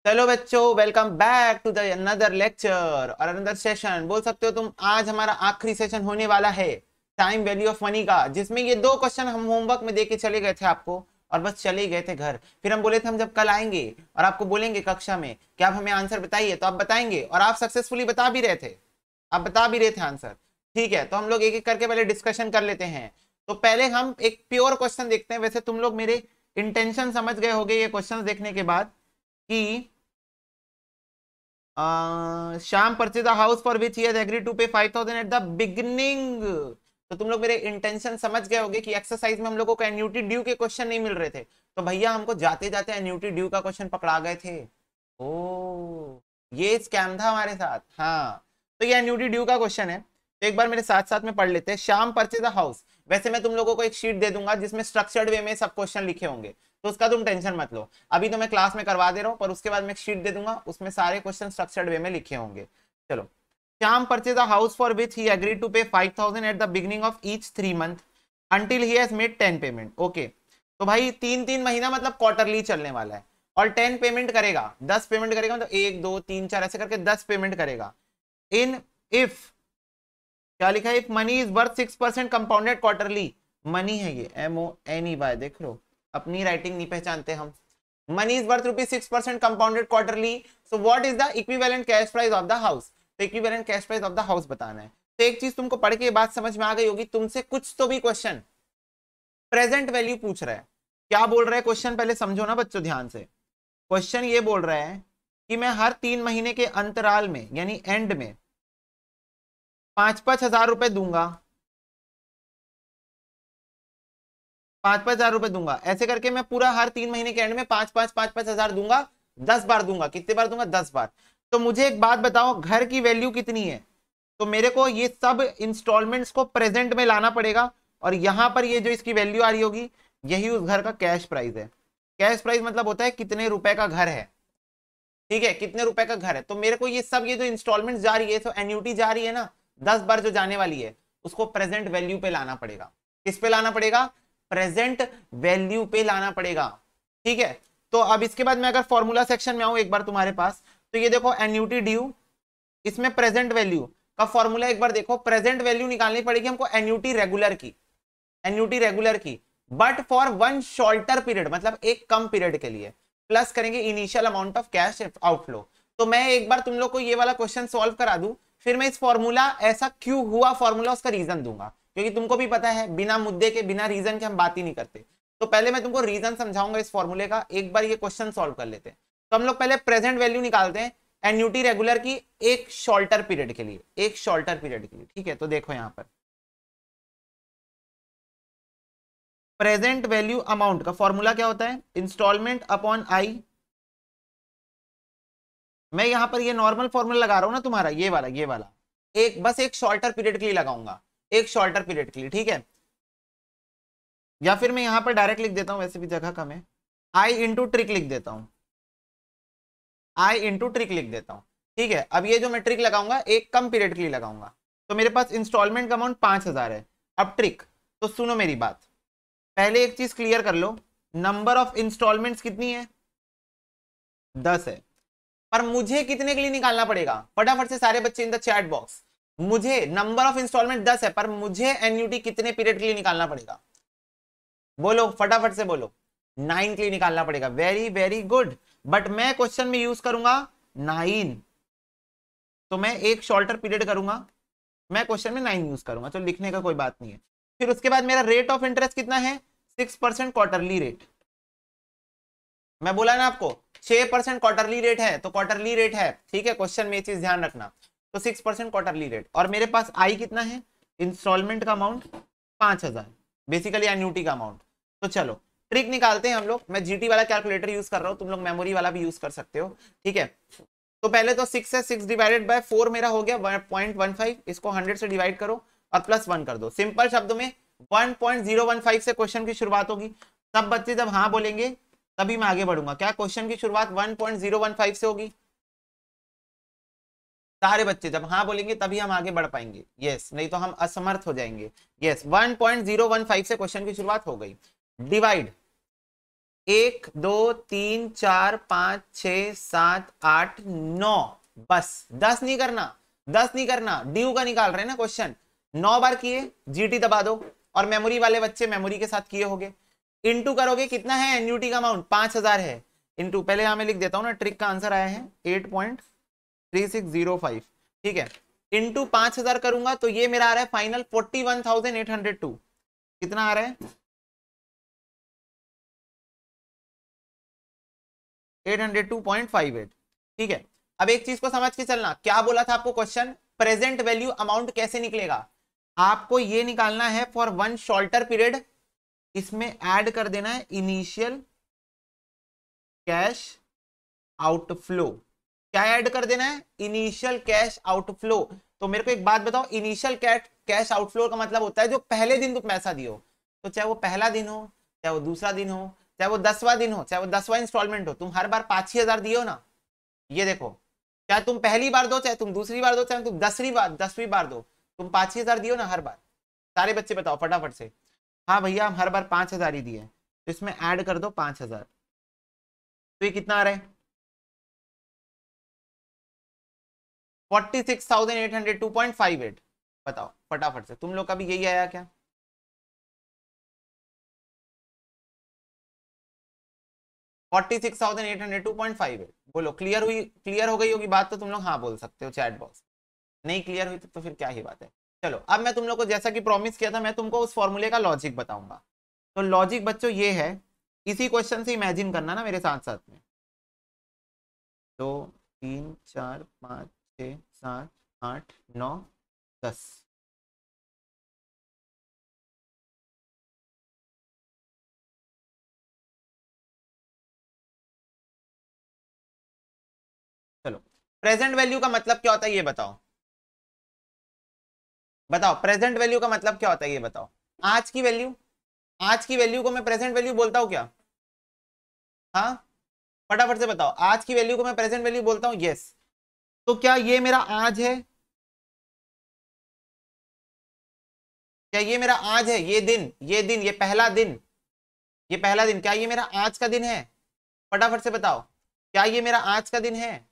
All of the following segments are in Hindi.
चलो बच्चों, welcome back to the another lecture और अनदर सेशन बोल सकते हो तुम। आज हमारा आखिरी सेशन होने वाला है टाइम वैल्यू ऑफ मनी का, जिसमें ये दो क्वेश्चन हम होमवर्क में देके चले गए थे आपको और बस चले ही गए थे घर। फिर हम बोले थे हम जब कल आएंगे और आपको बोलेंगे कक्षा में कि आप हमें आंसर बताइए, तो आप बताएंगे और आप सक्सेसफुली बता भी रहे थे। आप बता भी रहे थे आंसर। ठीक है, तो हम लोग एक एक करके पहले डिस्कशन कर लेते हैं। तो पहले हम एक प्योर क्वेश्चन देखते हैं। वैसे तुम लोग मेरे इंटेंशन समझ गए होगे ये क्वेश्चन देखने के बाद कि Shyam purchase a house for which he has agreed to pay 5,000 at the beginning. तो तुम लोग मेरे इंटेंशन समझ गए होगे कि एक्सरसाइज में हम लोगों को एन्यूटी ड्यू के क्वेश्चन नहीं मिल रहे थे, तो भैया हमको जाते जाते एन्यूटी ड्यू का क्वेश्चन पकड़ा गए थे। ओ, ये स्कैम था हमारे साथ। हाँ, तो ये एन्यूटी ड्यू का क्वेश्चन है, तो एक बार मेरे साथ साथ में पढ़ लेते हैं। Shyam purchase a house. वैसे मैं तुम लोगों को एक शीट दे दूंगा जिसमें स्ट्रक्चर्ड वे में सब क्वेश्चन लिखे होंगे, तो उसका तुम टेंशन मत लो। अभी तो मैं क्लास में करवा दे रहा हूँ, पर उसके बाद मैं एक शीट दे दूंगा, उसमें सारे क्वेश्चन स्ट्रक्चर्ड वे में लिखे होंगे। चलो, Shyam purchase a house for which he agreed to pay 5,000 at the beginning of each 3 month until he has made 10 payment. Okay, तो भाई 3-3 महीना मतलब क्वार्टरली चलने वाला है और 10 पेमेंट करेगा, 10 पेमेंट करेगा, मतलब 1 2 3 4 ऐसे करके 10 पेमेंट करेगा। इन इफ, क्या लिखा है, if money is worth 6% compounded quarterly. Money है ये, MONEY, देख लो अपनी राइटिंग नहीं पहचानते हम। Money is worth ₹6% compounded quarterly, so what is the equivalent cash price of the house. तो equivalent cash price of the house बताना है। तो एक चीज तुमको पढ़ के बात समझ में आ गई होगी, तुमसे कुछ तो भी क्वेश्चन प्रेजेंट वैल्यू पूछ रहा है। क्या बोल रहा है क्वेश्चन, पहले समझो ना बच्चों ध्यान से। क्वेश्चन ये बोल रहा है कि मैं हर 3 महीने के अंतराल में यानी एंड में 5-5 हजार रुपए दूंगा, 5-5 हजार रुपए दूंगा। ऐसे करके मैं पूरा हर 3 महीने के एंड में 5-5 हजार दूंगा। 10 बार दूंगा। कितने बार दूंगा? 10 बार। तो मुझे एक बात बताओ, घर की वैल्यू कितनी है? तो मेरे को ये सब इंस्टॉलमेंट्स को प्रेजेंट में लाना पड़ेगा और यहां पर ये जो इसकी वैल्यू आ रही होगी, यही उस घर का कैश प्राइस है। कैश प्राइस मतलब होता है कितने रुपए का घर है। ठीक है, कितने रुपए का घर है। तो मेरे को ये सब, ये जो इंस्टॉलमेंट जा रही है, तो एन्यूटी जा रही है ना, 10 बार जो जाने वाली है, उसको प्रेजेंट वैल्यू पे लाना पड़ेगा। किस पे लाना पड़ेगा? प्रेजेंट वैल्यू पे लाना पड़ेगा। ठीक है, तो अब इसके बाद मैं अगर फॉर्मूला सेक्शन में आऊं एक बार तुम्हारे पास, तो ये देखो एन्यूटी ड्यू, इसमें प्रेजेंट वैल्यू का फॉर्मूला एक बार देखो। प्रेजेंट वैल्यू निकालनी पड़ेगी हमको एन्यूटी रेगुलर की, एन्यूटी रेगुलर की, but for one shorter period, मतलब एक कम पीरियड के लिए, प्लस करेंगे initial amount of cash outflow. तो मैं एक बार तुम लोग को ये वाला क्वेश्चन सॉल्व करा दूं, फिर मैं इस फॉर्मूला ऐसा क्यों हुआ फॉर्मूला उसका रीजन दूंगा, क्योंकि तुमको भी पता है बिना मुद्दे के बिना रीजन के हम बात ही नहीं करते। तो पहले मैं तुमको रीजन समझाऊंगा इस फॉर्मूले का, एक बार ये क्वेश्चन सॉल्व कर लेते हैं। तो हम लोग पहले प्रेजेंट वैल्यू निकालते हैं एन्यूटी रेगुलर की एक शॉर्टर पीरियड के लिए, एक शॉर्टर पीरियड के लिए। ठीक है, तो देखो यहां पर प्रेजेंट वैल्यू अमाउंट का फॉर्मूला क्या होता है? Instalment upon i. मैं यहां पर ये नॉर्मल फॉर्मूला लगा रहा हूं ना तुम्हारा, ये वाला एक, बस एक शॉर्टर पीरियड के लिए लगाऊंगा, एक शॉर्टर पीरियड के लिए। ठीक है, या फिर मैं यहां पर डायरेक्ट लिख देता हूं, वैसे भी जगह कम है, आई इंटू ट्रिक लिख देता हूं, आई इंटू ट्रिक लिख देता हूं। ठीक है, अब ये जो मैं ट्रिक लगाऊंगा एक कम पीरियड के लिए लगाऊंगा। तो मेरे पास इंस्टॉलमेंट का अमाउंट 5,000 है। अब ट्रिक, तो सुनो मेरी बात, पहले एक चीज क्लियर कर लो, नंबर ऑफ इंस्टॉलमेंट्स कितनी है? 10 है। पर मुझे कितने के लिए निकालना पड़ेगा? फटाफट से सारे बच्चे इन द चैट बॉक्स, मुझे नंबर ऑफ इंस्टॉलमेंट 10 है, पर मुझे एन्यूटी कितने पीरियड के लिए निकालना पड़ेगा? बोलो फटाफट से बोलो। 9 के लिए निकालना पड़ेगा। वेरी वेरी गुड, बट मैं क्वेश्चन में यूज करूंगा 9, तो मैं एक शॉर्टर पीरियड करूंगा, मैं क्वेश्चन में 9 यूज करूंगा, तो लिखने का कोई बात नहीं है। फिर उसके बाद मेरा रेट ऑफ इंटरेस्ट कितना है? 6% क्वार्टरली रेट। मैं बोला ना आपको 6% क्वार्टरली रेट है, तो क्वार्टरली रेट है। ठीक है, क्वेश्चन में ये चीज ध्यान रखना। तो 6% क्वार्टरली रेट, और मेरे पास आई कितना है? इंस्टॉलमेंट का अमाउंट 5,000, बेसिकली एन्यूटी का अमाउंट। तो चलो ट्रिक निकालते हैं हम लोग। मैं जीटी वाला कैलकुलेटर यूज कर रहा हूं, तुम लोग मेमोरी वाला भी यूज कर सकते हो। ठीक है, तो पहले तो 6 है, 6 डिवाइडेड बाय 4 मेरा हो गया 1.15। इसको 100 से डिवाइड करो और प्लस 1 कर दो। सिंपल शब्दों में 1.015 से क्वेश्चन की शुरुआत होगी। सब बच्चे जब हाँ बोलेंगे तभी मैं आगे बढ़ूंगा। क्या क्वेश्चन की शुरुआत 1.015 से होगी? सारे बच्चे जब हाँ बोलेंगे तभी हम आगे बढ़ पाएंगे। यस, नहीं तो हम असमर्थ हो जाएंगे। यस, 1.015 से क्वेश्चन की शुरुआत हो गई। डिवाइड, 1 2 3 4 5 6 7 8 9, बस 10 नहीं करना, 10 नहीं करना, ड्यू का निकाल रहे हैं ना क्वेश्चन। 9 बार किए, जीटी दबा दो, और मेमोरी वाले बच्चे मेमोरी के साथ किए होगे। इनटू करोगे, कितना है एन्यूटी का अमाउंट 5000 है, इनटू पहले यहां मैं लिख देता हूं ना, ट्रिक का आंसर आया है 8.3605, ठीक है। इनटू 5000 करूंगा तो ये मेरा आ रहा है फाइनल 41,802। कितना आ रहा है 802.58, ठीक है। अब एक चीज को समझ के चलना, क्या बोला था आपको क्वेश्चन, प्रेजेंट वैल्यू अमाउंट कैसे निकलेगा। आपको ये निकालना है फॉर वन शॉर्टर पीरियड, इसमें ऐड कर देना है इनिशियल कैश आउटफ्लो। क्या ऐड कर देना है, इनिशियल कैश आउटफ्लो। तो मेरे को एक बात बताओ, इनिशियल कैश आउटफ्लो का मतलब होता है जो पहले दिन तुम पैसा दियो, तो चाहे वो पहला दिन हो, चाहे वो दूसरा दिन हो, चाहे वो 10वां दिन हो, चाहे वो 10वां इंस्टॉलमेंट हो, तुम हर बार 5,000 दियो ना। ये देखो, चाहे तुम पहली बार दो, चाहे तुम दूसरी बार दो, चाहे तुम 10वीं बार दो, तुम 5,000 दियो ना हर बार। सारे बच्चे बताओ फटाफट से, हाँ भैया हम हर बार 5,000 ही दिए, तो इसमें ऐड कर दो 5,000, तो ये कितना आ रहा है 46,802.58। बताओ फटाफट से, तुम लोग का भी यही आया क्या। 46,802.58, बोलो क्लियर हुई, क्लियर हो गई होगी बात तो तुम लोग हाँ बोल सकते हो चैट बॉक्स। नहीं क्लियर हुई तो फिर क्या ही बात है। चलो अब मैं तुम लोग को जैसा कि प्रॉमिस किया था, मैं तुमको उस फॉर्मूले का लॉजिक बताऊंगा। तो लॉजिक बच्चों ये है, इसी क्वेश्चन से इमेजिन करना ना मेरे साथ साथ में। 2 3 4 5 6 7 8 9 10, चलो प्रेजेंट वैल्यू का मतलब क्या होता है ये बताओ, बताओ प्रेजेंट वैल्यू का मतलब क्या होता है ये बताओ। आज की वैल्यू, आज की वैल्यू को मैं प्रेजेंट वैल्यू बोलता हूं क्या, हाँ फटाफट से बताओ, आज की वैल्यू को मैं प्रेजेंट वैल्यू बोलता हूं, यस। तो क्या ये मेरा आज है, क्या ये मेरा आज है, ये दिन, ये दिन, ये पहला दिन, ये पहला दिन, क्या ये मेरा आज का दिन है, फटाफट से बताओ, क्या ये मेरा आज का दिन है,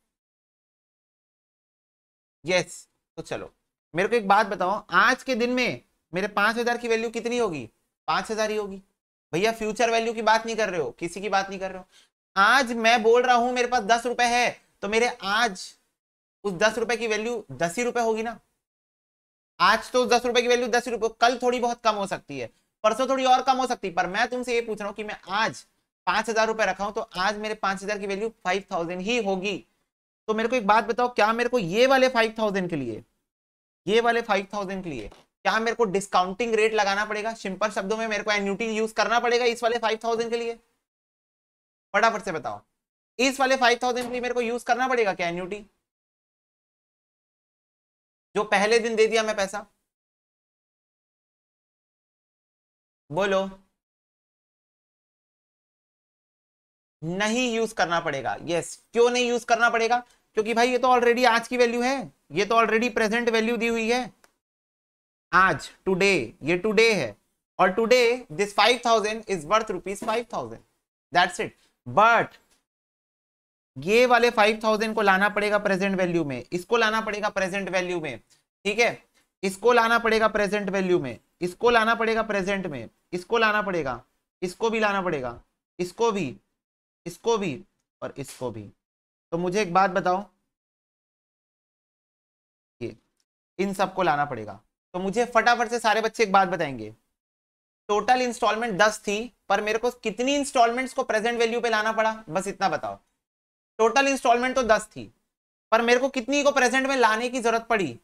यस। तो चलो मेरे को एक बात बताओ, आज के दिन में मेरे 5,000 की वैल्यू कितनी होगी, 5,000 ही होगी। भैया फ्यूचर वैल्यू की बात नहीं कर रहे हो, किसी की बात नहीं कर रहे हो, आज मैं बोल रहा हूं मेरे पास 10 रुपए है, तो मेरे आज उस 10 रुपए की वैल्यू 10 ही रुपए होगी ना। आज तो 10 रुपए की वैल्यू 10 रुपए, कल थोड़ी बहुत कम हो सकती है, परसों थोड़ी और कम हो सकती है, पर मैं तुमसे ये पूछ रहा हूं कि मैं आज 5,000 रुपए रखा हूं, तो आज मेरे 5,000 की वैल्यू 5,000 ही होगी। तो मेरे को एक बात बताओ, क्या मेरे को ये वाले 5,000 के लिए, ये वाले 5,000 के लिए क्या मेरे को डिस्काउंटिंग रेट लगाना पड़ेगा, सिंपल शब्दों में मेरे को एन्युटी यूज करना पड़ेगा इस वाले 5,000 के लिए, फटाफट से बताओ। इस वाले 5,000 के लिए मेरे को यूज करना पड़ेगा क्या एन्युटी, जो पहले दिन दे दिया मैं पैसा, बोलो। नहीं यूज करना पड़ेगा, यस। क्यों नहीं यूज करना पड़ेगा, क्योंकि भाई ये तो ऑलरेडी आज की वैल्यू है, ये तो ऑलरेडी प्रेजेंट वैल्यू दी हुई है, आज टुडे, ये टुडे है, और today this 5,000 is worth ₹5,000, that's it. But ये वाले 5,000 को लाना पड़ेगा प्रेजेंट वैल्यू में, इसको लाना पड़ेगा प्रेजेंट वैल्यू में, ठीक है, इसको लाना पड़ेगा प्रेजेंट वैल्यू में, इसको लाना पड़ेगा प्रेजेंट में, इसको लाना पड़ेगा, इसको भी लाना पड़ेगा, इसको भी, इसको भी, और इसको भी। तो मुझे एक बात बताओ, ये इन सबको लाना पड़ेगा, तो मुझे फटाफट से सारे बच्चे एक बात बताएंगे, टोटल इंस्टॉलमेंट 10 थी, पर मेरे को कितनी इंस्टॉलमेंट्स को प्रेजेंट वैल्यू पे लाना पड़ा, बस इतना बताओ। टोटल इंस्टॉलमेंट तो 10 थी, पर मेरे को कितनी को प्रेजेंट में लाने की जरूरत पड़ी,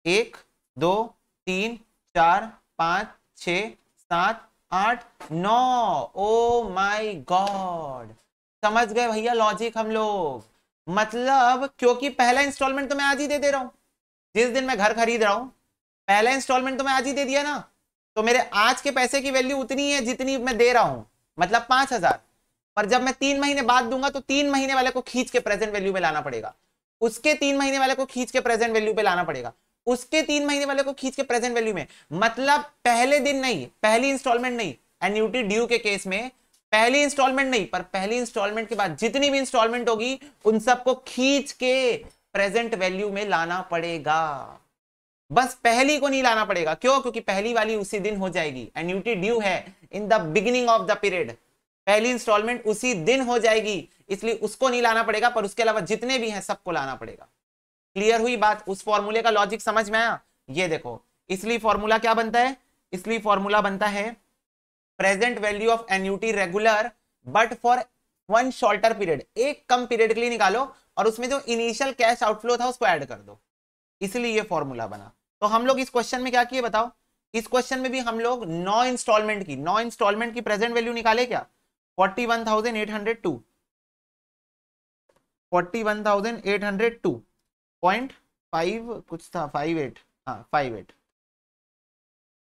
1 2 3 4 5 6 7 8 9, ओ माय गॉड, समझ गए भैया लॉजिक हम लोग। मतलब क्योंकि पहला इंस्टॉलमेंट तो मैं आज ही दे रहा हूं, जिस दिन मैं घर खरीद रहा हूं, पहला इंस्टॉलमेंट तो मैं आज ही दे दिया ना, तो मेरे आज के पैसे की वैल्यू उतनी है जितनी मैं दे रहा हूं, मतलब 5,000। पर जब मैं 3 महीने बाद दूंगा तो 3 महीने वाले को खींच के प्रेजेंट वैल्यू में लाना पड़ेगा, उसके 3 महीने वाले को खींच के प्रेजेंट वैल्यू पे लाना पड़ेगा, उसके 3 महीने वाले को खींच के प्रेजेंट वैल्यू में, मतलब पहले दिन नहीं, पहली इंस्टॉलमेंट नहीं। एन्युटी ड्यू के केस में पहली इंस्टॉलमेंट नहीं, पर पहली इंस्टॉलमेंट के बाद जितनी भी इंस्टॉलमेंट होगी उन सबको खींच के प्रेजेंट वैल्यू में लाना पड़ेगा। बस पहली को नहीं लाना पड़ेगा, क्यों? क्योंकि पहली वाली उसी दिन हो जाएगी, एन्युटी ड्यू है in the beginning of the period, पहली इंस्टॉलमेंट उसी दिन हो जाएगी, इसलिए उसको नहीं लाना पड़ेगा, पर उसके अलावा जितने भी हैं सबको लाना पड़ेगा। क्लियर हुई बात? उस फॉर्मूले का लॉजिक समझ में आया? ये देखो, इसलिए फॉर्मूला क्या बनता है? इसलिए फॉर्मूला बनता है present value of annuity regular but for one shorter period, एक कम पीरियड के लिए निकालो और उसमें जो इनिशियल कैश आउटफ्लो था उसको ऐड कर दो, इसलिए ये फॉर्मूला बना। तो हम लोग इस क्वेश्चन में क्या किए बताओ? इस क्वेश्चन में भी हम लोग 9 इंस्टॉलमेंट की प्रेजेंट वैल्यू निकाले क्या? 41,802 41,802.5 कुछ था, 58, हाँ 58।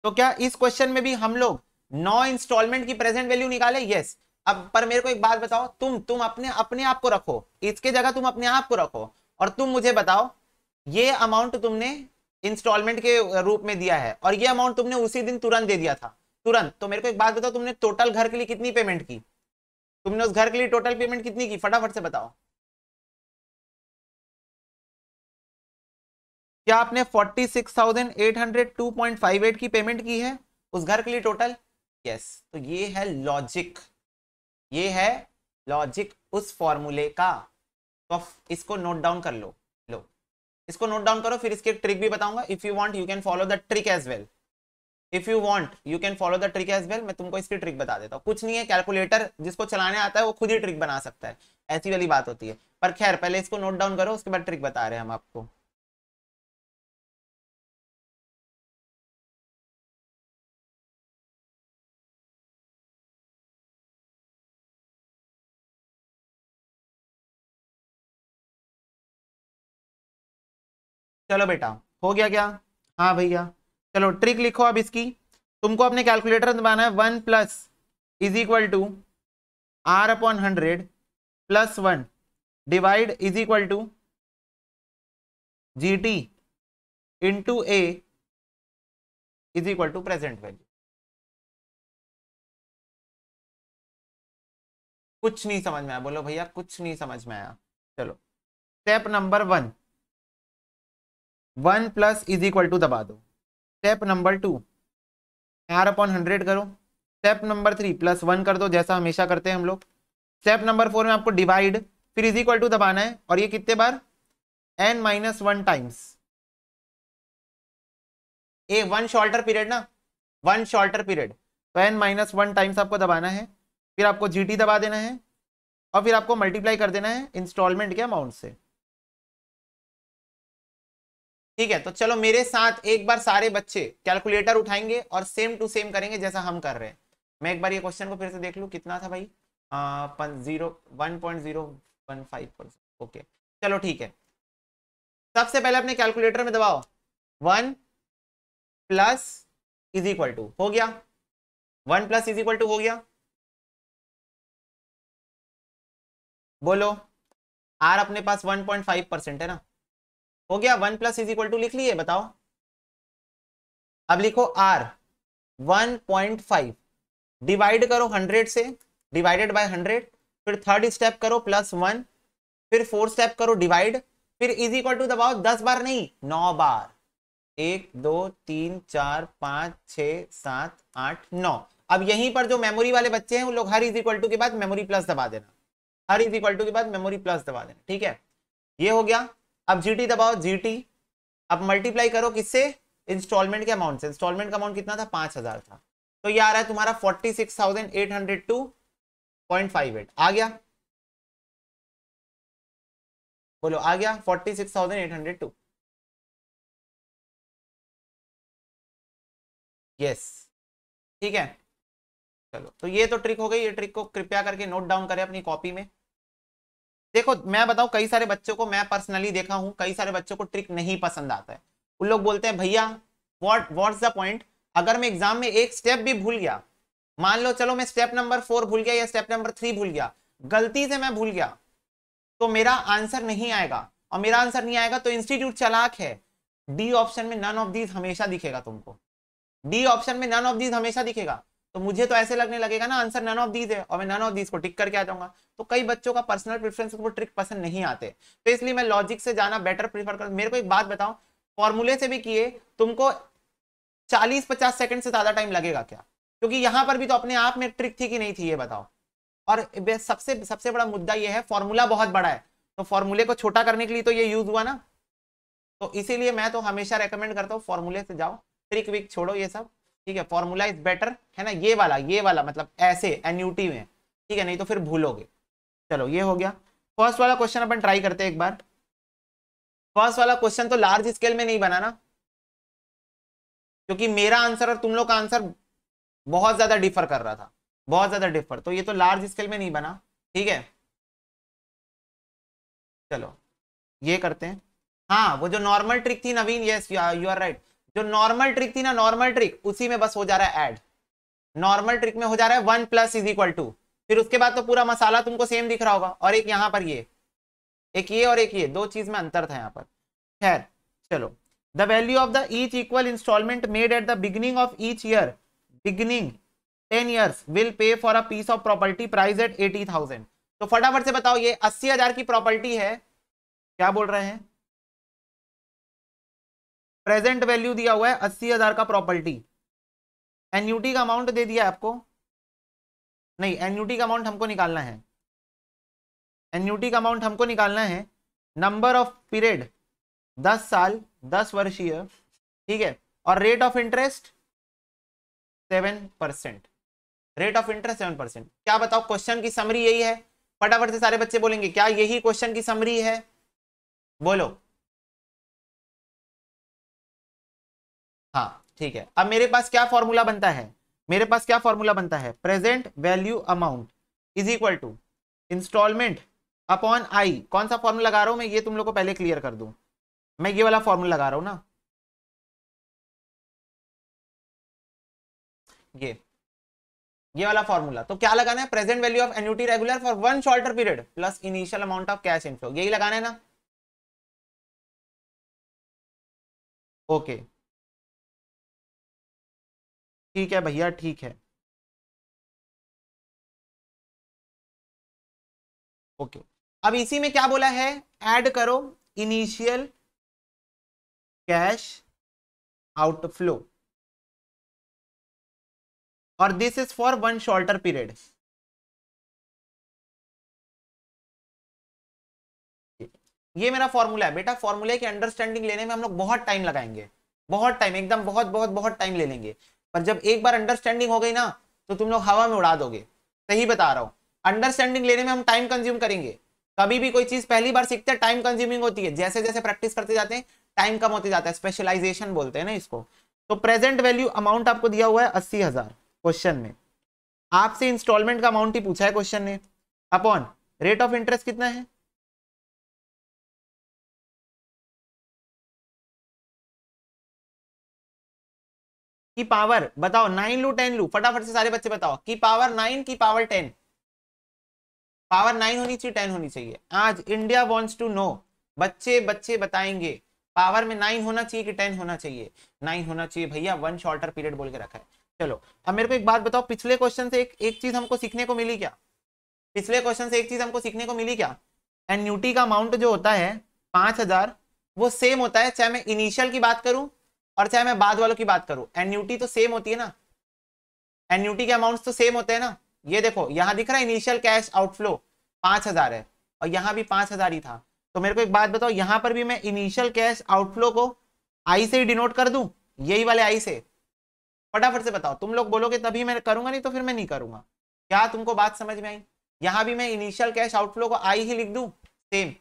तो क्या इस क्वेश्चन में भी हम लोग 9 इंस्टॉलमेंट की प्रेजेंट वैल्यू निकाले? यस। अब पर मेरे को एक बात बताओ, तुम अपने आप को रखो, इसके जगह तुम अपने आप को रखो और तुम मुझे बताओ, ये अमाउंट तुमने इंस्टॉलमेंट के रूप में दिया है और ये अमाउंट तुमने उसी दिन तुरंत दे दिया था, तुरंत। तो मेरे को एक बात बताओ, तुमने टोटल घर के लिए कितनी पेमेंट की? तुमने उस घर के लिए टोटल पेमेंट कितनी की? फटाफट से बताओ। क्या आपने 46,802.58 की पेमेंट की है उस घर के लिए टोटल? यस। तो ये है लॉजिक, ये है लॉजिक उस फॉर्मूले का। तो इसको नोट डाउन कर लो, इसको नोट डाउन करो, फिर इसकी ट्रिक भी बताऊंगा। If you want you can follow the trick as well, if you want you can follow the trick as well. मैं तुमको इसकी ट्रिक बता देता हूँ, कुछ नहीं है, कैलकुलेटर जिसको चलाने आता है वो खुद ही ट्रिक बना सकता है, ऐसी वाली बात होती है। पर खैर पहले इसको नोट डाउन करो, उसके बाद ट्रिक बता रहे हैं हम आपको। चलो बेटा, हो गया क्या? हाँ भैया, चलो ट्रिक लिखो अब इसकी। तुमको अपने कैलकुलेटर दबाना है 1 plus is equal to R upon 100 plus 1 divide is equal to GT into A is equal to present value. कुछ नहीं समझ में आया? बोलो भैया कुछ नहीं समझ में आया। चलो step number 1 plus is equal to दबा दो। स्टेप नंबर 2 R अपॉन 100 करो। स्टेप नंबर 3 प्लस 1 कर दो, जैसा हमेशा करते हैं हम लोग। स्टेप नंबर 4 में आपको डिवाइड फिर इज इक्वल टू दबाना है, और ये कितने बार? n-1 times. A one shorter period ना, वन शॉर्टर पीरियड, तो n-1 टाइम्स आपको दबाना है। फिर आपको GT दबा देना है और फिर आपको मल्टीप्लाई कर देना है इंस्टॉलमेंट के अमाउंट से। ठीक है, तो चलो मेरे साथ एक बार सारे बच्चे कैलकुलेटर उठाएंगे और सेम टू सेम करेंगे जैसा हम कर रहे हैं। मैं एक बार ये क्वेश्चन को फिर से देख लूं, कितना था भाई? 1.015%। ओके चलो ठीक है। सबसे पहले अपने कैलकुलेटर में दबाओ 1 प्लस इज इक्वल टू, हो गया? 1 प्लस इज इक्वल टू हो गया? बोलो। R अपने पास 1.5% है ना, हो गया? 1 प्लस इज इक्वल टू लिख लिए, बताओ। अब लिखो R 1.5 डिवाइड करो 100 से, डिवाइडेड बाय 100, फिर थर्ड स्टेप करो +1, फिर फोर्थ स्टेप करो डिवाइड, फिर इज इक्वल टू दबाओ 10 बार नहीं 9 बार। 1 2 3 4 5 6 7 8 9। अब यहीं पर जो मेमोरी वाले बच्चे हैं वो लोग हर इज इक्वल टू के बाद मेमोरी प्लस दबा देना, हर इज इक्वल टू के बाद मेमोरी प्लस दबा देना। ठीक है, ये हो गया। अब GT दबाओ, GT। अब मल्टीप्लाई करो किससे? इंस्टॉलमेंट के अमाउंट से। इंस्टॉलमेंट का अमाउंट कितना था? 5000 था, तो ये आ रहा है तुम्हारा 46,802.58। आ गया? बोलो आ गया? 46,802। यस ठीक है। चलो तो ये तो ट्रिक हो गई, ये ट्रिक को कृपया करके नोट डाउन करें अपनी कॉपी में। देखो मैं बताऊं, कई सारे बच्चों को मैं पर्सनली देखा हूं, कई सारे बच्चों को ट्रिक नहीं पसंद आता है। उन लोग बोलते हैं भैया व्हाट्स द पॉइंट, अगर मैं एग्जाम में एक स्टेप भी भूल गया, मान लो चलो मैं स्टेप नंबर 4 भूल गया या स्टेप नंबर 3 भूल गया, गलती से मैं भूल गया, तो मेरा आंसर नहीं आएगा। और मेरा आंसर नहीं आएगा तो इंस्टीट्यूट चालाक है, डी ऑप्शन में नन ऑफ दीज हमेशा दिखेगा तुमको, डी ऑप्शन में नन ऑफ दीज हमेशा दिखेगा। तो मुझे तो ऐसे लगने लगेगा ना आंसर नन ऑफ दीज है, और मैं नन ऑफ दीज को टिक करके आ जाऊंगा। तो कई बच्चों का पर्सनल प्रेफरेंस वो ट्रिक पसंद नहीं आते, तो इसलिए मैं लॉजिक से जाना बेटर प्रीफर कर। मेरे को एक बात बताओ, फॉर्मूले से भी किए तुमको 40-50 सेकंड से ज्यादा टाइम लगेगा क्या? क्योंकि यहां पर भी तो अपने आप में ट्रिक थी कि नहीं थी, ये बताओ। और सबसे सबसे बड़ा मुद्दा ये है, फॉर्मूला बहुत बड़ा है, तो फॉर्मूले को छोटा करने के लिए तो ये यूज हुआ ना। तो इसीलिए मैं तो हमेशा रेकमेंड करता हूँ फॉर्मूले से जाओ, ट्रिक विक छोड़ो ये सब, ठीक है। फॉर्मूला इज बेटर, है ना। ये वाला मतलब ऐसे एन्यूटी में, ठीक है, नहीं तो फिर भूलोगे। चलो ये हो गया। फर्स्ट वाला क्वेश्चन अपन ट्राई करते हैं एक बार। फर्स्ट वाला क्वेश्चन तो लार्ज स्केल में नहीं बना ना, क्योंकि मेरा आंसर और तुम लोग का आंसर बहुत ज्यादा डिफर कर रहा था, बहुत ज्यादा डिफर, तो ये तो लार्ज स्केल में नहीं बना, ठीक है। चलो ये करते हैं। हाँ वो जो नॉर्मल ट्रिक थी नवीन, यस यू आर राइट, जो नॉर्मल ट्रिक थी ना, नॉर्मल ट्रिक, उसी में बस हो जा रहा है ऐड। नॉर्मल ट्रिक में हो जा रहा है 1 + इज इक्वल टू, फिर उसके बाद तो पूरा मसाला तुमको सेम दिख रहा होगा। और एक यहाँ पर ये, एक ये और एक ये, दो चीज में अंतर था यहाँ पर। खैर चलो, the value of the each equal instalment made at the beginning of each year, beginning 10 years will pay for a piece of property price at 80,000। तो फटाफट से बताओ, ये 80,000 की प्रॉपर्टी है, क्या बोल रहे हैं? प्रेजेंट वैल्यू दिया हुआ है 80,000 का प्रॉपर्टी, एन्यूटी का अमाउंट दे दिया आपको, नहीं एन्यूटी का अमाउंट हमको निकालना है, एन्यूटी का अमाउंट हमको निकालना है। नंबर ऑफ पीरियड 10 साल, 10 वर्षीय, ठीक है। और rate of interest 7%, rate of interest 7%। क्या बताओ क्वेश्चन की समरी यही है? फटाफट से सारे बच्चे बोलेंगे क्या यही क्वेश्चन की समरी है? बोलो। हाँ ठीक है, अब मेरे पास क्या फॉर्मूला बनता है? मेरे पास क्या फॉर्मूला बनता है? Present value amount is equal to instalment upon i. कौन सा फॉर्मूला लगा रहा हूं मैं, ये तुम लोग को पहले क्लियर कर दूं। मैं ये वाला फॉर्मूला लगा रहा हूं ना, ये वाला फॉर्मूला। तो क्या लगाना है? Present value of annuity regular for 1 shorter period plus initial amount of cash inflow, यही लगाना है ना। ओके ठीक है भैया, ठीक है, ओके। अब इसी में क्या बोला है? ऐड करो इनिशियल कैश आउटफ्लो, और this is for 1 shorter period. ये मेरा फॉर्मूला है बेटा। फॉर्मूले की अंडरस्टैंडिंग लेने में हम लोग बहुत टाइम लगाएंगे, बहुत टाइम, एकदम बहुत बहुत बहुत टाइम ले लेंगे। पर जब एक बार अंडरस्टैंडिंग हो गई ना, तो तुम लोग हवा में उड़ा दोगे, सही बता रहा हूं। अंडरस्टैंडिंग लेने में हम टाइम कंज्यूम करेंगे। कभी भी कोई चीज पहली बार सीखते हैं टाइम कंज्यूमिंग होती है, जैसे जैसे प्रैक्टिस करते जाते हैं टाइम कम होते जाता है, स्पेशलाइजेशन बोलते हैं ना इसको। तो प्रेजेंट वैल्यू अमाउंट आपको दिया हुआ है 80,000 क्वेश्चन में, आपसे इंस्टॉलमेंट का अमाउंट ही पूछा है क्वेश्चन ने, अपॉन रेट ऑफ इंटरेस्ट कितना है? की पावर बताओ, 9 लू 10 लू, फटाफट से सारे बच्चे बताओ। की पावर 9 की पावर 10? पावर 9 होनी चाहिए 10 होनी चाहिए? आज इंडिया वांट्स टू नो, बच्चे बच्चे बताएंगे पावर में 9 होना चाहिए कि 10 होना चाहिए? 9 होना चाहिए भैया, 1 शॉर्टर पीरियड बोल के रखा है। चलो अब मेरे को एक बात बताओ, पिछले क्वेश्चन से एक चीज हमको सीखने को मिली क्या? पिछले क्वेश्चन से एक चीज हमको सीखने को मिली क्या? एन्यूटी का अमाउंट जो होता है 5,000, वो सेम होता है चाहे मैं इनिशियल की बात करूं और चाहे मैं बाद वालों की बात करूं, एन्यूटी तो सेम होती है ना, एन्यूटी के अमाउंट्स तो सेम होते हैं ना। ये देखो यहां दिख रहा है इनिशियल कैश आउटफ्लो 5,000 है, और यहां भी 5,000 ही था। तो मेरे को एक बात बताओ, यहां पर भी मैं इनिशियल कैश आउटफ्लो को आई से ही डिनोट कर दूं, यही वाले आई से? फटाफट से बताओ, तुम लोग बोलोगे तभी मैं करूंगा, नहीं तो फिर मैं नहीं करूंगा। क्या तुमको बात समझ में आई? यहां भी मैं इनिशियल कैश आउटफ्लो को आई ही लिख दूं सेम,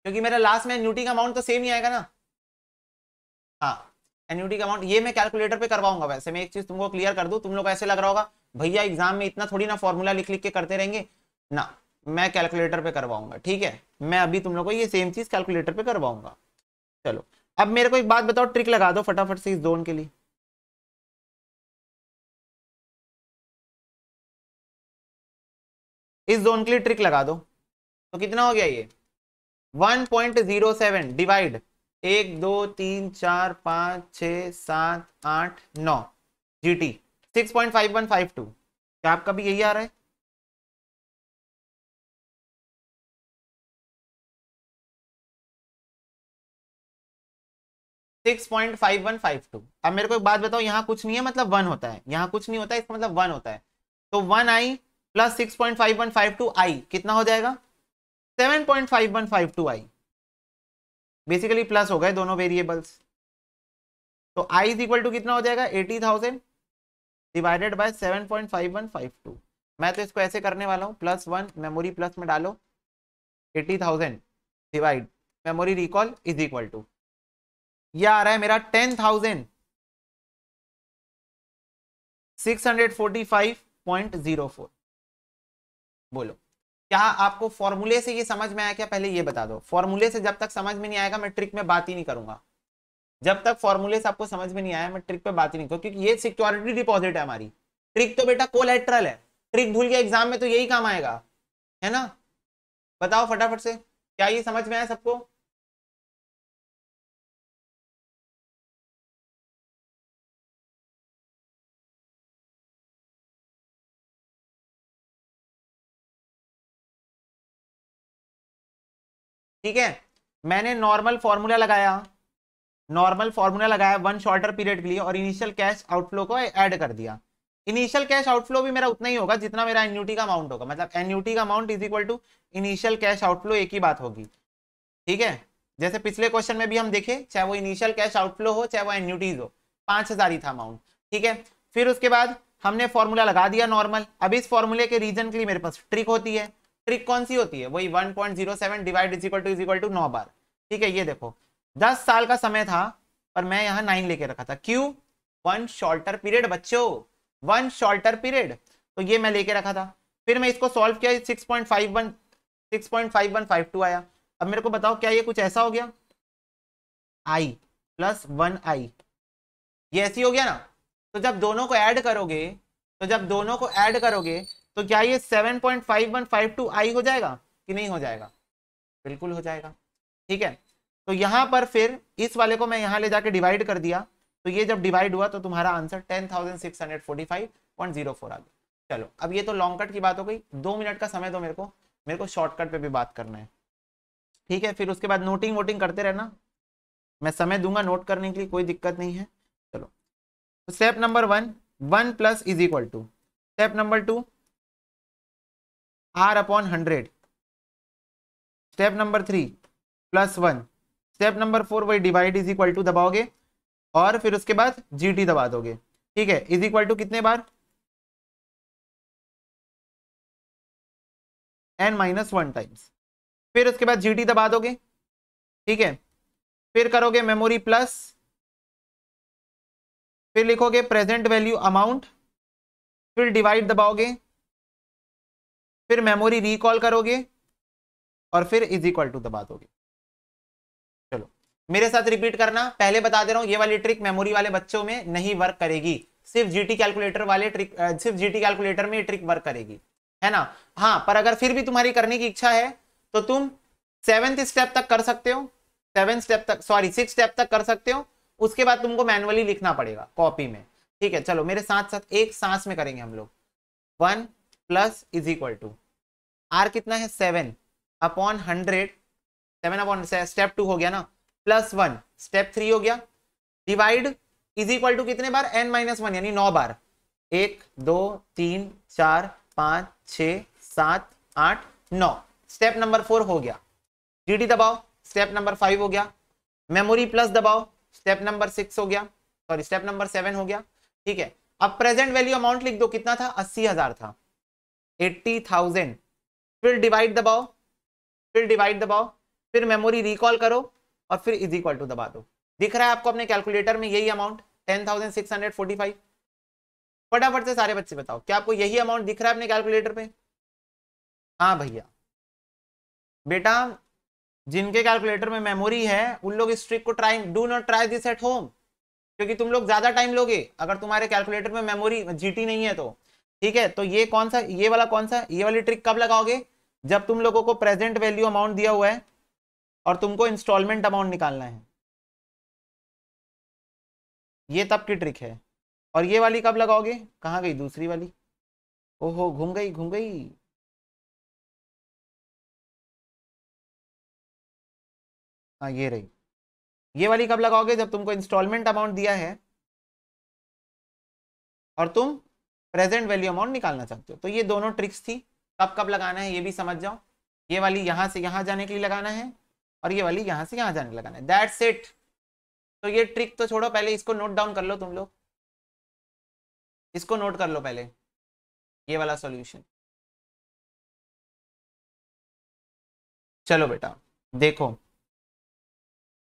क्योंकि मेरा लास्ट में एन्यूटी का अमाउंट तो सेम ही आएगा ना। हाँ एन्यूटी का अमाउंट ये मैं कैलकुलेटर पे करवाऊंगा। वैसे मैं एक चीज तुमको क्लियर कर दूं, तुम लोग ऐसे लग रहा होगा भैया एग्जाम में इतना थोड़ी ना फॉर्मूला लिख लिख के करते रहेंगे ना, मैं कैलकुलेटर पे करवाऊंगा, ठीक है। मैं अभी तुम लोग को ये सेम चीज कैलकुलेटर पे करवाऊंगा। चलो अब मेरे को एक बात बताओ, ट्रिक लगा दो फटाफट से इस जोन के लिए। इस जोन के लिए ट्रिक लगा दो। तो कितना हो गया ये? 1.07 डिवाइड 1 2 3 4 5 6 7 8 9, जीटी 6.5152, क्या आपका भी यही आ रहा है? Six point 5152। अब मेरे को एक बात बताओ, यहाँ कुछ नहीं है मतलब वन होता है, यहाँ कुछ नहीं होता है इसका मतलब वन होता है, तो 1i प्लस 6.5152i कितना हो जाएगा? 7.5152i। बेसिकली प्लस हो गए दोनों वेरिएबल्स, तो i इज इक्वल टू कितना हो जाएगा? 80,000 डिवाइडेड बाय 7.5152। मैं तो इसको ऐसे करने वाला हूँ, +1 मेमोरी प्लस में डालो, 80,000 divide memory recall is equal to, ये आ रहा है मेरा 10,645.04। बोलो क्या आपको फॉर्मूले से ये समझ में आया क्या? पहले ये बता दो, फॉर्मूले से जब तक समझ में नहीं आएगा मैं ट्रिक में बात ही नहीं करूंगा। जब तक फॉर्मूले से आपको समझ में नहीं आया मैं ट्रिक पे बात ही नहीं करूंगा, क्योंकि ये सिक्योरिटी डिपॉजिट है हमारी। ट्रिक तो बेटा कोलैटरल है, ट्रिक भूल गया एग्जाम में तो यही काम आएगा, है ना? बताओ फटाफट से, क्या ये समझ में आया सबको? ठीक है, मैंने नॉर्मल फॉर्मूला लगाया, वन शॉर्टर पीरियड के लिए, और इनिशियल कैश आउटफ्लो को ऐड कर दिया। इनिशियल कैश आउटफ्लो भी मेरा उतना ही होगा जितना मेरा एन्यूटी का अमाउंट होगा, मतलब एन्यूटी का amount is equal to initial cash outflow, एक ही बात होगी। ठीक है, जैसे पिछले क्वेश्चन में भी हम देखे, चाहे वो इनिशियल कैश आउटफ्लो हो चाहे वो एन्यूटीज हो, 5,000 ही था अमाउंट। ठीक है, फिर उसके बाद हमने फॉर्मूला लगा दिया नॉर्मल। अब इस फॉर्मूले के रीजन के लिए मेरे पास ट्रिक होती है। ट्रिक कौन सी होती है? वही 1.07 डिवाइड इज इक्वल टू 9 बार। ठीक है, ये देखो 10 साल का समय था पर मैं यहाँ 9 लेके रखा था, क्यों? वन शॉर्टर पीरियड बच्चों, वन शॉर्टर पीरियड, तो ये मैं लेके रखा था। फिर मैं इसको सॉल्व किया, 6.5152 आया। अब मेरे को बताओ क्या ये कुछ ऐसा हो गया? i प्लस 1i, ये ऐसी हो गया ना? तो जब दोनों को ऐड करोगे, तो क्या ये 7.5152i हो जाएगा कि नहीं हो जाएगा? बिल्कुल हो जाएगा। ठीक है, तो यहां पर फिर इस वाले को मैं यहां ले जाके डिवाइड कर दिया, तो ये जब डिवाइड हुआ तो तुम्हारा आंसर 10,645.04 आ गया। चलो अब ये तो लॉन्ग कट की बात हो गई, 2 मिनट का समय दो मेरे को शॉर्टकट पे भी बात करना है। ठीक है, फिर उसके बाद नोटिंग वोटिंग करते रहना, मैं समय दूंगा नोट करने के लिए, कोई दिक्कत नहीं है। चलो, step number 1, 1 plus is equal to, step number 2 r/100, step number 3 +1, step number 4 वही डिवाइड इज इक्वल टू दबाओगे और फिर उसके बाद GT दबा दोगे। ठीक है, इज इक्वल टू कितने बार? n-1 times. फिर उसके बाद GT दबा दोगे। ठीक है, फिर करोगे मेमोरी प्लस, फिर लिखोगे प्रेजेंट वैल्यू अमाउंट, फिर डिवाइड दबाओगे, फिर मेमोरी रिकॉल करोगे और फिर इज इक्वल टू दबा दोगे। चलो मेरे साथ रिपीट करना, पहले बता दे रहा हूं ये वाली ट्रिक मेमोरी वाले बच्चों में नहीं वर्क करेगी, सिर्फ जीटी कैलकुलेटर वाले ट्रिक, सिर्फ जीटी कैलकुलेटर में ये ट्रिक वर्क करेगी, है ना? हाँ, पर अगर फिर भी तुम्हारी करने की इच्छा है तो तुम 7th स्टेप तक कर सकते हो, 6 स्टेप तक कर सकते हो, उसके बाद तुमको मैनुअली लिखना पड़ेगा कॉपी में। ठीक है, चलो मेरे साथ साथ एक सांस में करेंगे हम लोग। 1 plus is equal to, r कितना है? 7/100, 7/, स्टेप 2 हो गया ना, +1 स्टेप 3 हो गया, डिवाइड इज इक्वल टू कितने बार? n-1 यानी 9 बार, 1 2 3 4 5 6 7 8 9, स्टेप नंबर 4 हो गया। GT दबाओ, स्टेप नंबर 5 हो गया। मेमोरी प्लस दबाओ, स्टेप नंबर 6 हो गया, सॉरी स्टेप नंबर 7 हो गया। ठीक है, अब प्रेजेंट वैल्यू अमाउंट लिख दो, कितना था? 80,000 था, 80,000। फिर डिवाइड दबाओ, फिर मेमोरी रिकॉल करो और फिर इज इक्वल टू दबा दो। दिख रहा है आपको अपने कैलकुलेटर में यही अमाउंट 10,645? फटाफट से सारे बच्चे बताओ, क्या आपको यही अमाउंट दिख रहा है अपने कैलकुलेटर पे? हाँ भैया, बेटा जिनके कैलकुलेटर में मेमोरी है उन लोग इस ट्रिक को do not try this at home, क्योंकि तुम लोग ज्यादा टाइम लोगे अगर तुम्हारे कैलकुलेटर में मेमोरी जीटी नहीं है तो। ठीक है, तो ये कौन सा, ये वाली ट्रिक कब लगाओगे? जब तुम लोगों को प्रेजेंट वैल्यू अमाउंट दिया हुआ है और तुमको इंस्टॉलमेंट अमाउंट निकालना है, ये तब की ट्रिक है। और ये वाली कब लगाओगे, कहाँ गई दूसरी वाली, ओहो घूम गई घूम गई। हाँ ये रही, ये वाली कब लगाओगे, जब तुमको इंस्टॉलमेंट अमाउंट दिया है और तुम प्रेजेंट वैल्यू अमाउंट निकालना चाहते हो। तो ये दोनों ट्रिक्स थी, कब कब लगाना है ये भी समझ जाओ। ये वाली यहां से यहां जाने के लिए लगाना है और ये वाली यहां से यहां जाने लगाना है, दैट्स इट। तो ये ट्रिक तो छोड़ो, पहले इसको नोट डाउन कर लो तुम लोग, इसको नोट कर लो पहले, ये वाला सॉल्यूशन। चलो बेटा देखो,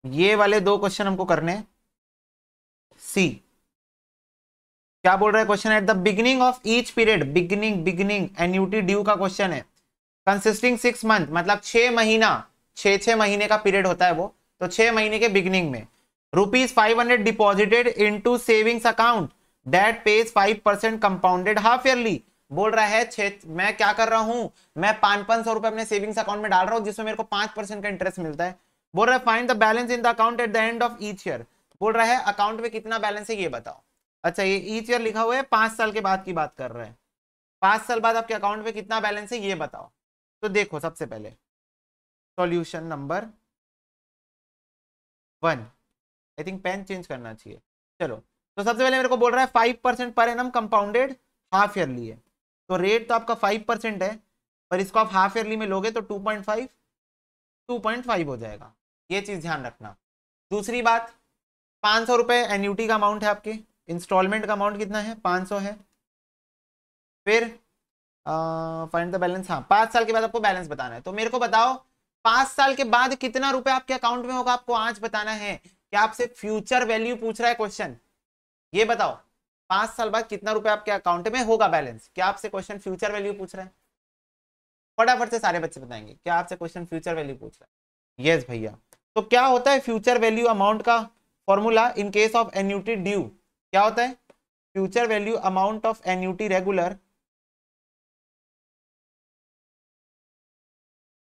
ये वाले दो क्वेश्चन हमको करने हैं। सी क्या बोल रहा है question, eight the beginning of each period, beginning beginning annuity due का क्वेश्चन है, कंसिस्टिंग 6 मंथ, मतलब 6 महीना, 6 महीने का पीरियड होता है वो, तो 6 महीने के बिगिनिंग में ₹500 deposited into savings account that page 5% compounded half yearly. बोल रहा है मैं क्या कर रहा हूं, मैं 500 रुपए अपने सेविंग्स अकाउंट में डाल रहा हूं जिसमें मेरे को 5% का इंटरेस्ट मिलता है। बोल रहा है find the balance in the account at the end of each year. बोल रहा है अकाउंट में कितना बैलेंस है ये बताओ। अच्छा ये ईच ईयर लिखा हुआ है, 5 साल के बाद की बात कर रहे हैं, 5 साल बाद आपके अकाउंट में कितना बैलेंस है ये बताओ। तो देखो सबसे पहले solution number 1, I think pen change करना चाहिए। चलो तो सबसे पहले मेरे को बोल रहा है 5% per annum compounded half yearly है, तो रेट तो आपका 5% है, पर इसको आप हाफ ईयरली में लोगे तो 2.5 हो जाएगा, ये चीज ध्यान रखना। दूसरी बात, 500 रुपए एन्यूटी का अमाउंट है आपके, इंस्टॉलमेंट का अमाउंट कितना है 500 है। फिर फाइंड द बैलेंस, हाँ 5 साल के बाद आपको बैलेंस बताना है, तो मेरे को बताओ 5 साल के बाद कितना रुपए आपके अकाउंट में होगा, आपको आज बताना है। क्या आपसे फ्यूचर वैल्यू पूछ रहा है क्वेश्चन, ये बताओ 5 साल बाद कितना रुपए आपके अकाउंट में होगा बैलेंस, क्या आपसे क्वेश्चन फ्यूचर वैल्यू पूछ रहा है। फटाफट से सारे बच्चे बताएंगे क्या आपसे क्वेश्चन फ्यूचर वैल्यू पूछ रहा है। यस भैया, तो क्या होता है फ्यूचर वैल्यू अमाउंट का formula in case of annuity due, क्या होता है future value amount of annuity regular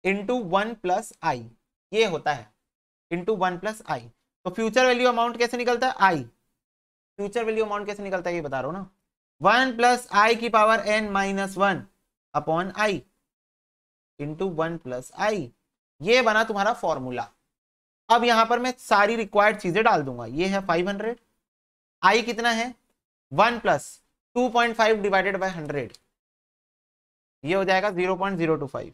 into 1+i, ये होता है इंटू 1+i। तो फ्यूचर वैल्यू अमाउंट कैसे निकलता है, आई, फ्यूचर वैल्यू अमाउंट कैसे निकलता है ये बता रहा हूं ना, 1+i⁻n−1 upon I into 1+i, ये बना तुम्हारा फॉर्मूला। अब यहां पर मैं सारी रिक्वायर्ड चीजें डाल दूंगा, ये है 500, आई कितना है 1+2.5 डिवाइडेड बाय 100, ये हो जाएगा 0.025।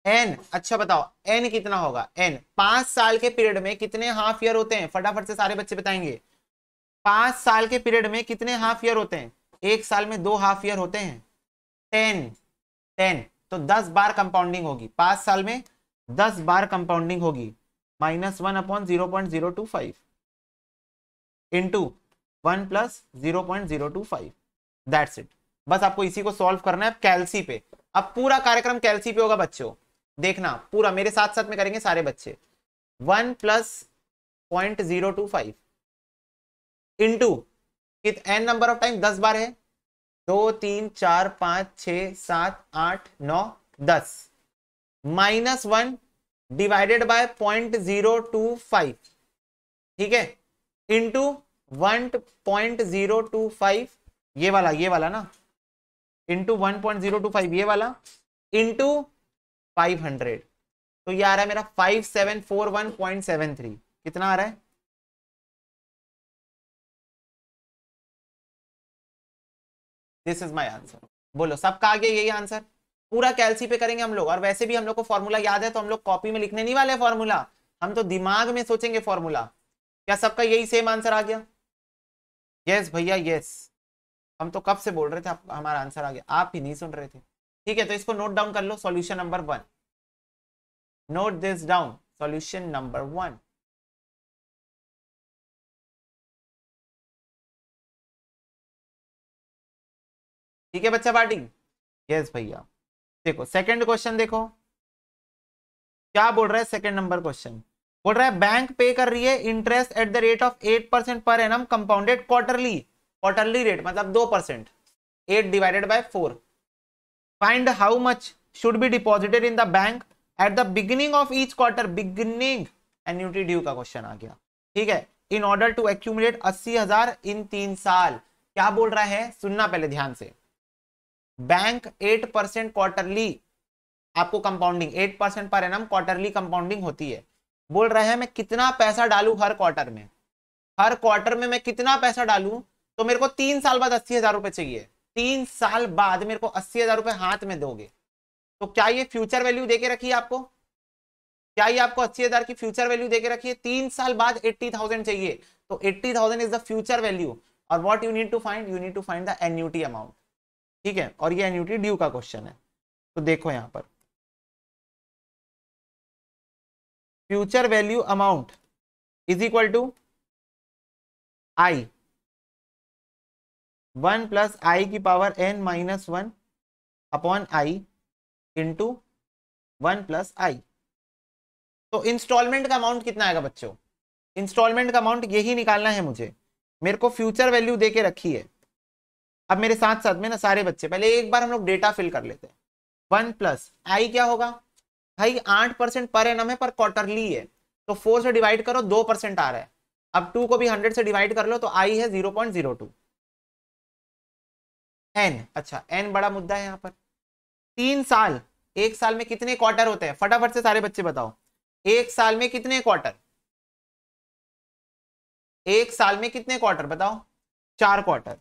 एन, अच्छा बताओ एन कितना होगा, एन 5 साल के पीरियड में कितने हाफ ईयर होते हैं, फटाफट से सारे बच्चे बताएंगे। 5 साल के पीरियड में कितने हाफ ईयर होते हैं, एक साल में 2 हाफ ईयर होते हैं, 10, तो 10 बार कंपाउंडिंग होगी, 5 साल में 10 बार कंपाउंडिंग होगी, -1/0.025 इंटू 1+0.025, दैट्स इट। बस आपको इसी को सॉल्व करना है कैलसी पे। अब पूरा कार्यक्रम कैलसी पे होगा बच्चों, देखना पूरा मेरे साथ साथ में करेंगे सारे बच्चे। 1+0.025 into n number of time 10 बार है, 2 3 4 5 6 7 8 9 10, -1 डिवाइडेड बाय 0.025, ठीक है, इंटू 1.025, ये वाला ना, इंटू 1.025 ये वाला, इंटू 500, तो ये आ रहा है मेरा 5741.73, कितना आ रहा है, दिस इज माय आंसर। बोलो सबका आगे यही आंसर, पूरा कैलसी पे करेंगे हम लोग, और वैसे भी हम लोग को फॉर्मूला याद है तो हम लोग कॉपी में लिखने नहीं वाले फॉर्मूला, हम तो दिमाग में सोचेंगे फॉर्मूला। क्या सबका यही सेम आंसर आ गया, यस भैया यस, हम तो कब से बोल रहे थे हमारा आंसर आ गया, आप ही नहीं सुन रहे थे। ठीक है तो इसको नोट डाउन कर लो, solution number 1, note this down, solution number 1। ठीक है बच्चा पार्टी, यस भैया। देखो सेकंड क्वेश्चन देखो क्या बोल रहा है, सेकंड नंबर क्वेश्चन बोल रहा है बैंक पे कर रही है interest at the rate of 8% per annum compounded quarterly, quarterly rate मतलब 2%, 8 divided by 4, find how much should be deposited in the bank at the beginning of each quarter, beginning annuity due का क्वेश्चन आ गया। ठीक है इन ऑर्डर टू एक्यूमुलेट 80,000 इन 3 साल। क्या बोल रहा है, सुनना पहले ध्यान से। बैंक 8% क्वार्टरली आपको compounding, 8% per annum quarterly compounding होती है। बोल रहे हैं मैं कितना पैसा डालू हर क्वार्टर में, हर क्वार्टर में मैं कितना पैसा डालू, तो मेरे को 3 साल बाद 80,000 रुपए चाहिए। 3 साल बाद मेरे को 80,000 रुपए हाथ में दोगे, तो क्या ये फ्यूचर वैल्यू देके रखी है आपको, क्या ये आपको 80,000 की फ्यूचर वैल्यू देके रखी है। 3 साल बाद 80,000 चाहिए, तो 80,000 इज द फ्यूचर वैल्यू। और what you need to find, you need to find the annuity amount. ठीक है, और ये एन्युटी ड्यू का क्वेश्चन है। तो देखो यहां पर future value amount is equal to I 1 plus I की power n minus 1 upon I into 1 plus I. तो इंस्टॉलमेंट का अमाउंट कितना आएगा बच्चों, इंस्टॉलमेंट का अमाउंट यही निकालना है मुझे। मेरे को फ्यूचर वैल्यू देके रखी है। अब मेरे साथ साथ में ना सारे बच्चे पहले एक बार हम लोग डेटा फिल कर लेते हैं। 1 प्लस आई क्या होगा भाई, 8% पर एनम है, पर क्वार्टरली है, तो 4 से डिवाइड करो 2% आ रहा है। अब 2 को भी 100 से डिवाइड कर लो, तो आई है 0.02। एन, अच्छा एन बड़ा मुद्दा है यहाँ पर। 3 साल, एक साल में कितने क्वार्टर होते हैं, फटाफट से सारे बच्चे बताओ, एक साल में कितने क्वार्टर, एक साल में कितने क्वार्टर बताओ, 4 क्वार्टर।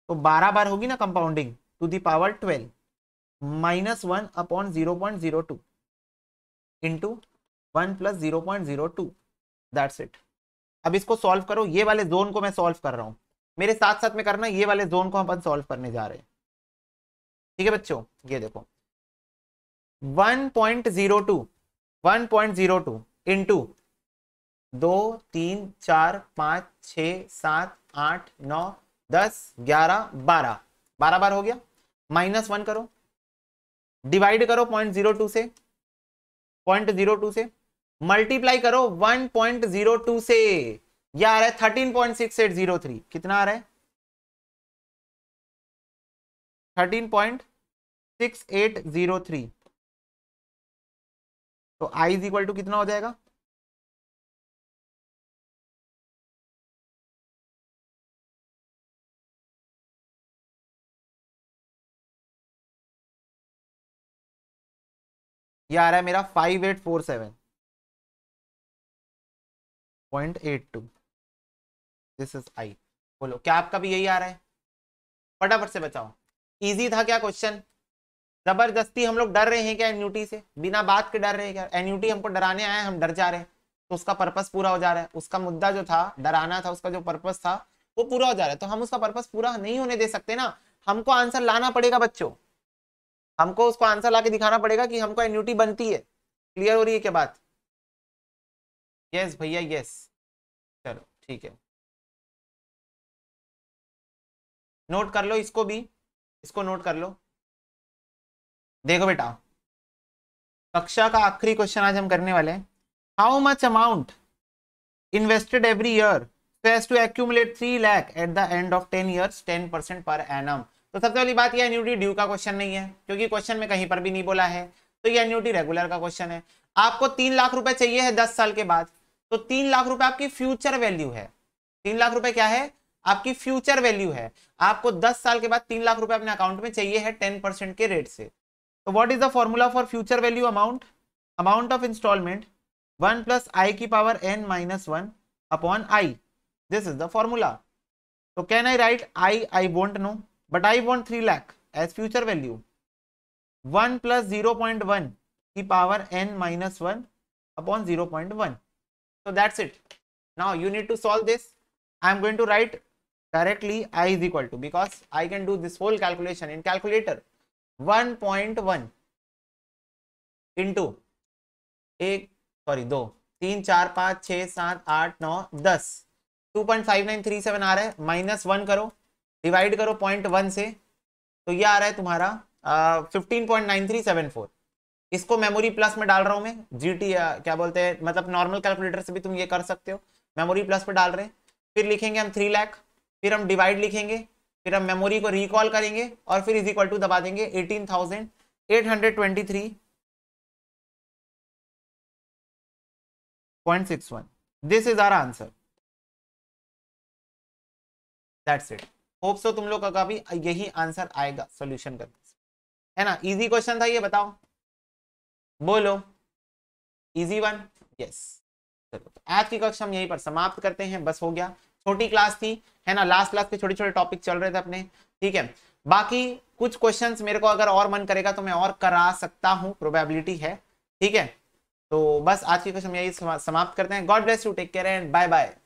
तो 12 बार होगी ना compounding, to the power 12 minus 1 upon 0.02 into 1 plus 0.02, that's it. अब इसको सॉल्व करो, ये वाले जोन को मैं सॉल्व कर रहा हूं, मेरे साथ साथ में करना, ये वाले जोन को हम अपन सॉल्व करने जा रहे हैं। ठीक है बच्चों, ये देखो 1.02 इंटू 2 3 4 5 6 7 8 9 10 11 12, 12 बार हो गया। माइनस 1 करो, डिवाइड करो 0.02 से, 0.02 से मल्टीप्लाई करो 1.02 से, यह आ रहा है 13.6803। कितना आ रहा है, 13.6803। तो आई इज इक्वल टू कितना हो जाएगा, ये आ रहा है मेरा 5847.82। This is I. बोलो क्या आपका भी यही आ रहा है, फटाफट से बताओ। इजी था क्या क्वेश्चन, जबरदस्ती हम लोग डर रहे हैं क्या एन्यूटी से, बिना बात के डर रहे हैं क्या, एन्यूटी हमको डराने आया है, हम डर जा रहे हैं, तो उसका पर्पस पूरा हो जा रहा है। उसका मुद्दा जो था डराना था, उसका जो पर्पस था वो पूरा हो जा रहा है, तो हम उसका पर्पस पूरा नहीं होने दे सकते ना, हमको आंसर लाना पड़ेगा बच्चों, हमको उसको आंसर लाके दिखाना पड़ेगा कि हमको एन्यूटी बनती है। क्लियर हो रही है क्या बात, यस भैया यस, चलो ठीक है, नोट कर लो इसको भी, इसको नोट कर लो। देखो बेटा, कक्षा का आखिरी क्वेश्चन आज हम करने वाले हैं। How much amount invested every year so as to accumulate 3 lakh at the end of 10 years 10% per annum. तो सबसे पहली बात, ये एन्यूटी ड्यू का क्वेश्चन नहीं है, क्योंकि क्वेश्चन में कहीं पर भी नहीं बोला है, तो ये एन्यूटी रेगुलर का क्वेश्चन है। आपको 3 लाख रुपए चाहिए है 10 साल के बाद, तो 3 लाख रुपए आपकी फ्यूचर वैल्यू है। 3 लाख रुपए क्या है, आपकी फ्यूचर वैल्यू है। आपको 10 साल के बाद 3 लाख रुपए अपने अकाउंट में चाहिए है 10% के रेट से। तो what is the formula for future value amount, amount of installment 1 plus I की power n minus 1 upon I, this is the formula. तो can I write I want no, but I want 3 lakh as future value. 1 प्लस 0.1 की power n minus 1 upon 0.1, so that's it. Now you need to solve this. I am going to write directly I is equal to, because I can do this whole calculation in calculator, 1.1 into 2 3 4 5 6 7 8 9 10, 2.5937 आ रहा है, माइनस 1 करो, डिवाइड करो 0.1 से, तो ये आ रहा है तुम्हारा 15.9374। इसको मेमोरी प्लस में डाल रहा हूं मैं, जीटी क्या बोलते हैं, मतलब नॉर्मल कैलकुलेटर से भी तुम ये कर सकते हो, मेमोरी प्लस पे डाल रहे हैं। फिर लिखेंगे हम 3 लाख, फिर हम डिवाइड लिखेंगे, फिर हम मेमोरी को रिकॉल करेंगे, और फिर इज इक्वल टू दबा देंगे 18,823.61। This is our answer. That's it. Hope so तुम लोग का भी यही आंसर आएगा सॉल्यूशन करने से, है ना। इजी क्वेश्चन था ये, बताओ, बोलो, इजी वन। यस। चलो तो आज की कक्षा हम यहीं पर समाप्त करते हैं, बस हो गया, छोटी क्लास थी, है ना, लास्ट क्लास के छोटे छोटे टॉपिक चल रहे थे अपने, ठीक है। बाकी कुछ क्वेश्चंस मेरे को अगर और मन करेगा तो मैं और करा सकता हूं, प्रोबेबिलिटी है, ठीक है। तो बस आज की कक्षा हम यही समाप्त करते हैं। God bless you, take care and bye bye.